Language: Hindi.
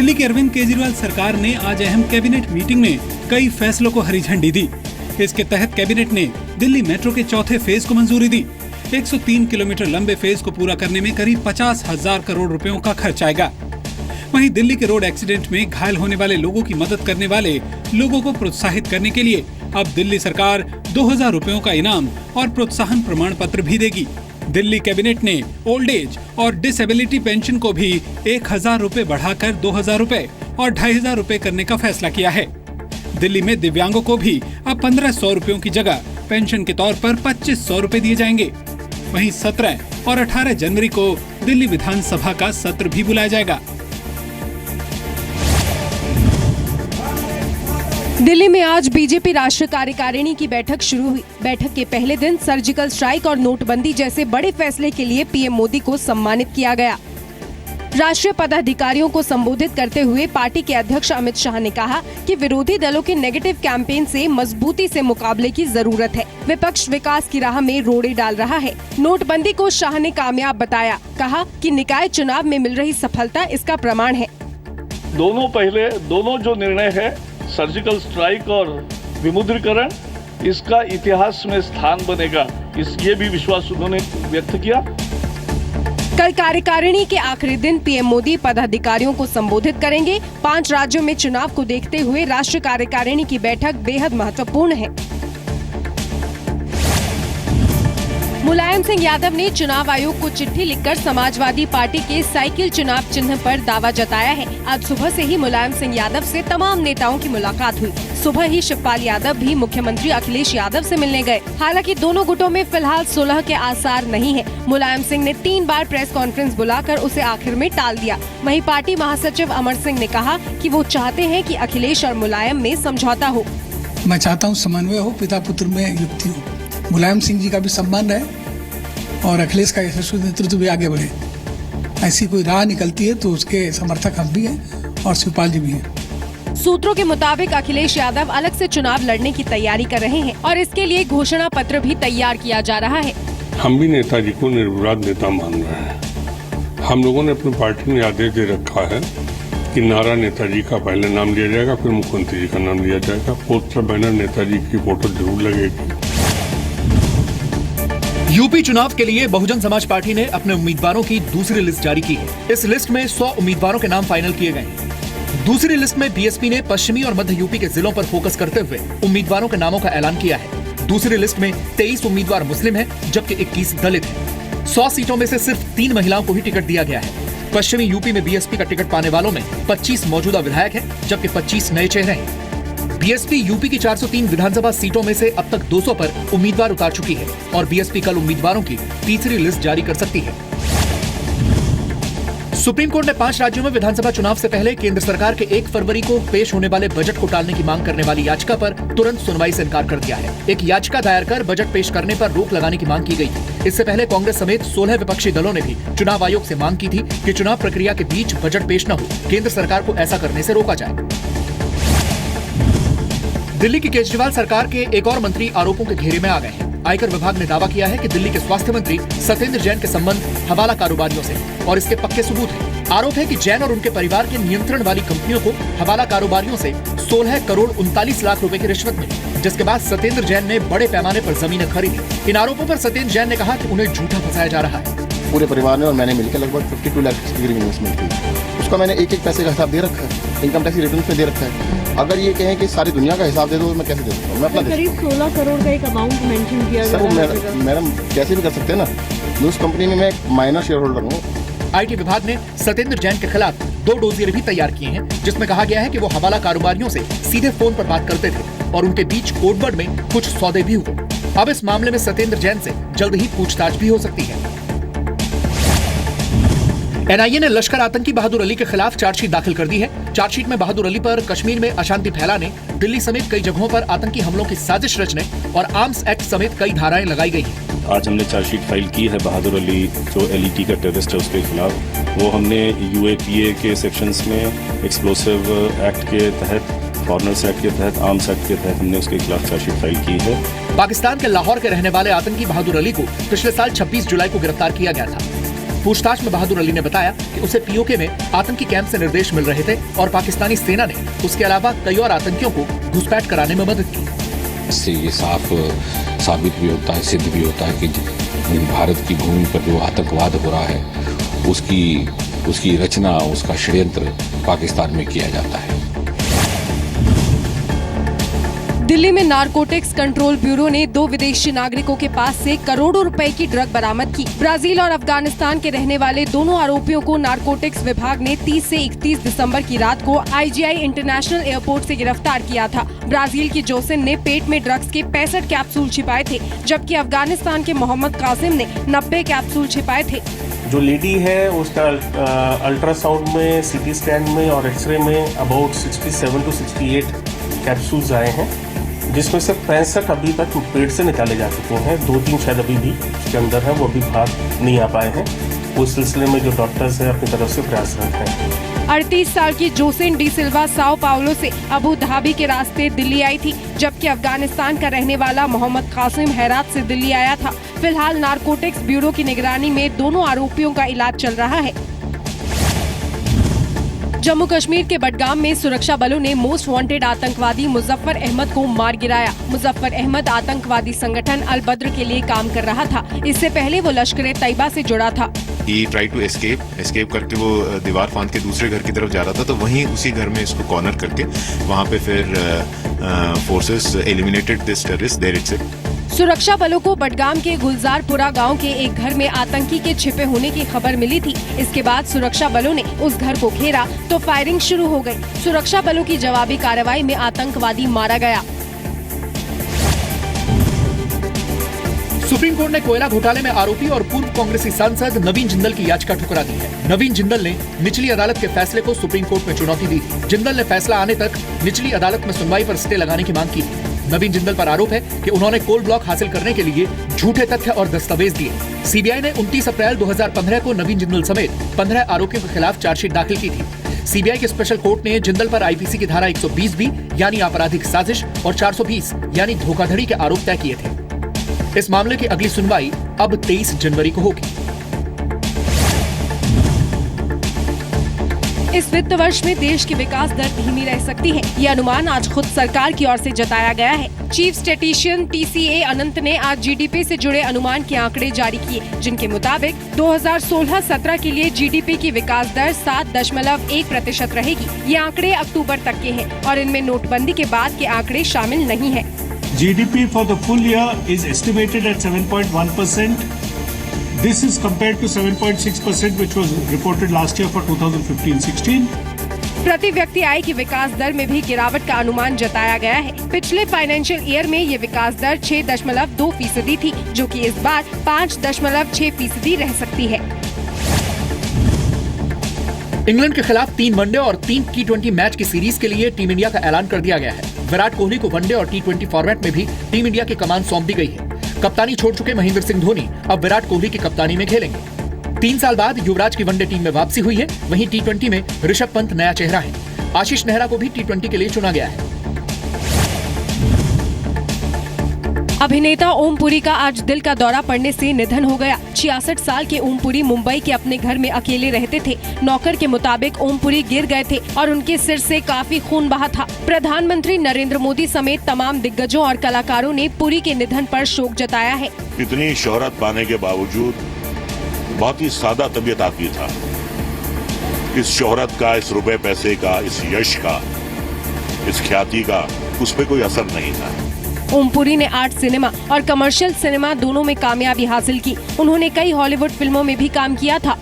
दिल्ली की अरविंद केजरीवाल सरकार ने आज अहम कैबिनेट मीटिंग में कई फैसलों को हरी झंडी दी। इसके तहत कैबिनेट ने दिल्ली मेट्रो के चौथे फेज को मंजूरी दी। 103 किलोमीटर लंबे फेज को पूरा करने में करीब 50,000 करोड़ रुपयों का खर्च आएगा। वहीं दिल्ली के रोड एक्सीडेंट में घायल होने वाले लोगों की मदद करने वाले लोगों को प्रोत्साहित करने के लिए अब दिल्ली सरकार 2,000 रुपयों का इनाम और प्रोत्साहन प्रमाण पत्र भी देगी। दिल्ली कैबिनेट ने ओल्ड एज और डिसेबिलिटी पेंशन को भी 1,000 रुपए बढ़ाकर 2,000 रुपए और 2,500 रुपए करने का फैसला किया है। दिल्ली में दिव्यांगों को भी अब 1,500 रुपयों की जगह पेंशन के तौर पर 2,500 रुपए दिए जाएंगे। वहीं 17 और 18 जनवरी को दिल्ली विधानसभा का सत्र भी बुलाया जाएगा। दिल्ली में आज बीजेपी राष्ट्रीय कार्यकारिणी की बैठक शुरू हुई। बैठक के पहले दिन सर्जिकल स्ट्राइक और नोटबंदी जैसे बड़े फैसले के लिए पीएम मोदी को सम्मानित किया गया। राष्ट्रीय पदाधिकारियों को संबोधित करते हुए पार्टी के अध्यक्ष अमित शाह ने कहा कि विरोधी दलों के नेगेटिव कैंपेन से मजबूती से मुकाबले की जरूरत है। विपक्ष विकास की राह में रोड़े डाल रहा है। नोटबंदी को शाह ने कामयाब बताया। कहा कि निकाय चुनाव में मिल रही सफलता इसका प्रमाण है। दोनों जो निर्णय है, सर्जिकल स्ट्राइक और विमुद्रीकरण, इसका इतिहास में स्थान बनेगा, ये भी विश्वास उन्होंने व्यक्त किया। कल कार्यकारिणी के आखिरी दिन पीएम मोदी पदाधिकारियों को संबोधित करेंगे। 5 राज्यों में चुनाव को देखते हुए राष्ट्रीय कार्यकारिणी की बैठक बेहद महत्वपूर्ण है। मुलायम सिंह यादव ने चुनाव आयोग को चिट्ठी लिखकर समाजवादी पार्टी के साइकिल चुनाव चिन्ह पर दावा जताया है। आज सुबह से ही मुलायम सिंह यादव से तमाम नेताओं की मुलाकात हुई। सुबह ही शिवपाल यादव भी मुख्यमंत्री अखिलेश यादव से मिलने गए। हालांकि दोनों गुटों में फिलहाल सुलह के आसार नहीं है। मुलायम सिंह ने 3 बार प्रेस कॉन्फ्रेंस बुलाकर उसे आखिर में टाल दिया। वहीं पार्टी महासचिव अमर सिंह ने कहा कि वो चाहते हैं कि अखिलेश और मुलायम में समझौता हो। मैं चाहता हूँ समन्वय हो, पिता पुत्र में युक्ति हो, मुलायम सिंह जी का भी सम्मान रहे और अखिलेश का यशस्वी नेतृत्व भी आगे बढ़े। ऐसी कोई राह निकलती है तो उसके समर्थक हम भी हैं और शिवपाल जी भी हैं। सूत्रों के मुताबिक अखिलेश यादव अलग से चुनाव लड़ने की तैयारी कर रहे हैं और इसके लिए घोषणा पत्र भी तैयार किया जा रहा है। हम भी नेताजी को निर्विवाद नेता मान रहे हैं। हम लोगों ने अपनी पार्टी में आदेश दे रखा है कि नारा नेताजी का पहले नाम लिया जाएगा, फिर मुख्यमंत्री जी का नाम लिया जाएगा। पोस्टर बैनर नेताजी की फोटो जरूर लगेगी। यूपी चुनाव के लिए बहुजन समाज पार्टी ने अपने उम्मीदवारों की दूसरी लिस्ट जारी की है। इस लिस्ट में 100 उम्मीदवारों के नाम फाइनल किए गए हैं। दूसरी लिस्ट में बीएसपी ने पश्चिमी और मध्य यूपी के जिलों पर फोकस करते हुए उम्मीदवारों के नामों का ऐलान किया है। दूसरी लिस्ट में 23 उम्मीदवार मुस्लिम हैं, जबकि 21 दलित हैं। 100 सीटों में से सिर्फ 3 महिलाओं को ही टिकट दिया गया है। पश्चिमी यूपी में बीएसपी का टिकट पाने वालों में 25 मौजूदा विधायक हैं, जबकि 25 नए चेहरे हैं। बीएसपी यूपी की 403 विधानसभा सीटों में से अब तक 200 पर उम्मीदवार उतार चुकी है और बीएसपी कल उम्मीदवारों की तीसरी लिस्ट जारी कर सकती है। सुप्रीम कोर्ट ने 5 राज्यों में विधानसभा चुनाव से पहले केंद्र सरकार के 1 फरवरी को पेश होने वाले बजट को टालने की मांग करने वाली याचिका पर तुरंत सुनवाई से इनकार कर दिया है। एक याचिका दायर कर बजट पेश करने पर रोक लगाने की मांग की गई थी। इससे पहले कांग्रेस समेत 16 विपक्षी दलों ने भी चुनाव आयोग से मांग की थी कि चुनाव प्रक्रिया के बीच बजट पेश न हो, केंद्र सरकार को ऐसा करने से रोका जाए। दिल्ली की केजरीवाल सरकार के एक और मंत्री आरोपों के घेरे में आ गए हैं। आयकर विभाग ने दावा किया है कि दिल्ली के स्वास्थ्य मंत्री सत्येंद्र जैन के संबंध हवाला कारोबारियों से और इसके पक्के सबूत हैं। आरोप है कि जैन और उनके परिवार के नियंत्रण वाली कंपनियों को हवाला कारोबारियों से 16 करोड़ 39 लाख रुपए की रिश्वत मिली, जिसके बाद सत्येंद्र जैन ने बड़े पैमाने पर जमीनें खरीदी। इन आरोपों पर सत्येंद्र जैन ने कहा कि उन्हें झूठा फंसाया जा रहा है। पूरे परिवार ने और मैंने मिलकर लगभग 52 लाख की इन्वेस्टमेंट की। उसका मैंने एक पैसे का हिसाब दे रखा है, इनकम टैक्स रिटर्न पे दे रखा है। अगर ये कहें कि सारी दुनिया का हिसाब दे दो, मैं कैसे दे सकता हूँ? मैं अपना करीब 16 करोड़ का एक अमाउंट मेंशन किया सर, मैडम कैसे भी कर सकते हैं ना। उस कंपनी में मैं एक माइनर शेयर होल्डर हूँ। आईटी विभाग ने सत्येंद्र जैन के खिलाफ 2 डोजियर भी तैयार किए हैं, जिसमें कहा गया है कि वो हवाला कारोबारियों से सीधे फोन पर बात करते थे और उनके बीच कोडवर्ड में कुछ सौदे भी हुए। अब इस मामले में सत्येंद्र जैन से जल्द ही पूछताछ भी हो सकती है। एनआईए ने लश्कर आतंकी बहादुर अली के खिलाफ चार्जशीट दाखिल कर दी है। चार्जशीट में बहादुर अली पर कश्मीर में अशांति फैलाने, दिल्ली समेत कई जगहों पर आतंकी हमलों की साजिश रचने और आर्म्स एक्ट समेत कई धाराएं लगाई गई हैं। आज हमने चार्जशीट फाइल की है बहादुर अली जो एलईटी का टेररिस्ट है उसके खिलाफ। वो हमने यूएपीए के सेक्शंस में एक्सप्लोसिव एक्ट के तहत, फॉरेनर्स एक्ट के तहत, आर्म्स एक्ट के तहत हमने उसके खिलाफ चार्जशीट फाइल की है। पाकिस्तान के लाहौर के रहने वाले आतंकी बहादुर अली को पिछले साल 26 जुलाई को गिरफ्तार किया गया था। पूछताछ में बहादुर अली ने बताया कि उसे पीओके में आतंकी कैंप से निर्देश मिल रहे थे और पाकिस्तानी सेना ने उसके अलावा कई और आतंकियों को घुसपैठ कराने में मदद की। इससे ये साफ साबित भी होता है, सिद्ध भी होता है कि भारत की भूमि पर जो आतंकवाद हो रहा है उसकी रचना, उसका षड्यंत्र पाकिस्तान में किया जाता है। दिल्ली में नारकोटिक्स कंट्रोल ब्यूरो ने 2 विदेशी नागरिकों के पास से करोड़ों रुपए की ड्रग बरामद की। ब्राजील और अफगानिस्तान के रहने वाले दोनों आरोपियों को नारकोटिक्स विभाग ने 30 से 31 दिसंबर की रात को आईजीआई इंटरनेशनल एयरपोर्ट से गिरफ्तार किया था। ब्राजील की जोसेन ने पेट में ड्रग्स के 65 कैप्सूल छिपाए थे, जबकि अफगानिस्तान के मोहम्मद कासिम ने 90 कैप्सूल छिपाए थे। जो लेडी है उसका अल्ट्रासाउंड में, सीटी स्कैन में और एक्सरे में अबाउट 67 to 68 कैप्सूल्स आए हैं, जिसमें से 65 अभी तक पेट से निकाले जा चुके हैं। 2-3 शायद अभी भी उसके अंदर है, वो अभी बाहर नहीं आ पाए हैं। उस सिलसिले में जो डॉक्टर्स हैं अपनी तरफ से प्रयासरत हैं। 38 साल की जोसेन डी सिल्वा साओ पाउलो से अबू धाबी के रास्ते दिल्ली आई थी, जबकि अफगानिस्तान का रहने वाला मोहम्मद कासिम हेरात से दिल्ली आया था। फिलहाल नारकोटिक्स ब्यूरो की निगरानी में दोनों आरोपियों का इलाज चल रहा है। जम्मू कश्मीर के बडगाम में सुरक्षा बलों ने मोस्ट वांटेड आतंकवादी मुजफ्फर अहमद को मार गिराया। मुजफ्फर अहमद आतंकवादी संगठन अल बद्र के लिए काम कर रहा था। इससे पहले वो लश्कर-ए-तैयबा से जुड़ा था। He tried to escape करके वो दीवार फांद के दूसरे घर की तरफ जा रहा था, तो वहीं उसी घर में इसको कॉर्नर करके वहाँ पे फिर forces eliminated this terrorist there itself. सुरक्षा बलों को बडगाम के गुलजारपुरा गांव के एक घर में आतंकी के छिपे होने की खबर मिली थी। इसके बाद सुरक्षा बलों ने उस घर को घेरा तो फायरिंग शुरू हो गई। सुरक्षा बलों की जवाबी कार्रवाई में आतंकवादी मारा गया। सुप्रीम कोर्ट ने कोयला घोटाले में आरोपी और पूर्व कांग्रेसी सांसद नवीन जिंदल की याचिका ठुकरा दी है। नवीन जिंदल ने निचली अदालत के फैसले को सुप्रीम कोर्ट में चुनौती दी। जिंदल ने फैसला आने तक निचली अदालत में सुनवाई पर स्टे लगाने की मांग की थी। नवीन जिंदल पर आरोप है कि उन्होंने कोल ब्लॉक हासिल करने के लिए झूठे तथ्य और दस्तावेज दिए। सीबीआई ने 29 अप्रैल 2015 को नवीन जिंदल समेत 15 आरोपियों के खिलाफ चार्जशीट दाखिल की थी। सीबीआई के स्पेशल कोर्ट ने जिंदल पर आईपीसी की धारा 120 बी यानी आपराधिक साजिश और 420 यानी धोखाधड़ी के आरोप तय किए थे। इस मामले की अगली सुनवाई अब 23 जनवरी को होगी। इस वित्त वर्ष में देश की विकास दर धीमी रह सकती है, ये अनुमान आज खुद सरकार की ओर से जताया गया है। चीफ स्टैटिस्टिशियन टीसीए अनंत ने आज जीडीपी से जुड़े अनुमान के आंकड़े जारी किए, जिनके मुताबिक 2016-17 के लिए जीडीपी की विकास दर 7.1% रहेगी। ये आंकड़े अक्टूबर तक के हैं और इनमें नोटबंदी के बाद के आंकड़े शामिल नहीं है। GDP for the full year is estimated at 7.1%. This is compared to 7.6% which was reported last year for 2015-16. प्रति व्यक्ति आय की विकास दर में भी गिरावट का अनुमान जताया गया है। पिछले फाइनेंशियल ईयर में ये विकास दर 6.2% थी, जो कि इस बार 5.6% रह सकती है। इंग्लैंड के खिलाफ 3 वनडे और 3 T20 मैच की सीरीज के लिए टीम इंडिया का ऐलान कर दिया गया है। विराट कोहली को वनडे और T20 फॉर्मेट में भी टीम इंडिया की कमान सौंप दी गई है। कप्तानी छोड़ चुके महेंद्र सिंह धोनी अब विराट कोहली की कप्तानी में खेलेंगे। 3 साल बाद युवराज की वनडे टीम में वापसी हुई है। वहीं T20 में ऋषभ पंत नया चेहरा है। आशीष नेहरा को भी T20 के लिए चुना गया है। अभिनेता ओम पुरी का आज दिल का दौरा पड़ने से निधन हो गया। 66 साल के ओम पुरी मुंबई के अपने घर में अकेले रहते थे। नौकर के मुताबिक ओम पुरी गिर गए थे और उनके सिर से काफी खून बहा था। प्रधानमंत्री नरेंद्र मोदी समेत तमाम दिग्गजों और कलाकारों ने पुरी के निधन पर शोक जताया है। इतनी शोहरत पाने के बावजूद बहुत ही सादा तबीयत आदमी था। इस शोहरत का, इस रुपए पैसे का, इस यश का, इस ख्याति का उस पर कोई असर नहीं था। ओम पुरी ने आर्ट सिनेमा और कमर्शियल सिनेमा दोनों में कामयाबी हासिल की। उन्होंने कई हॉलीवुड फिल्मों में भी काम किया था।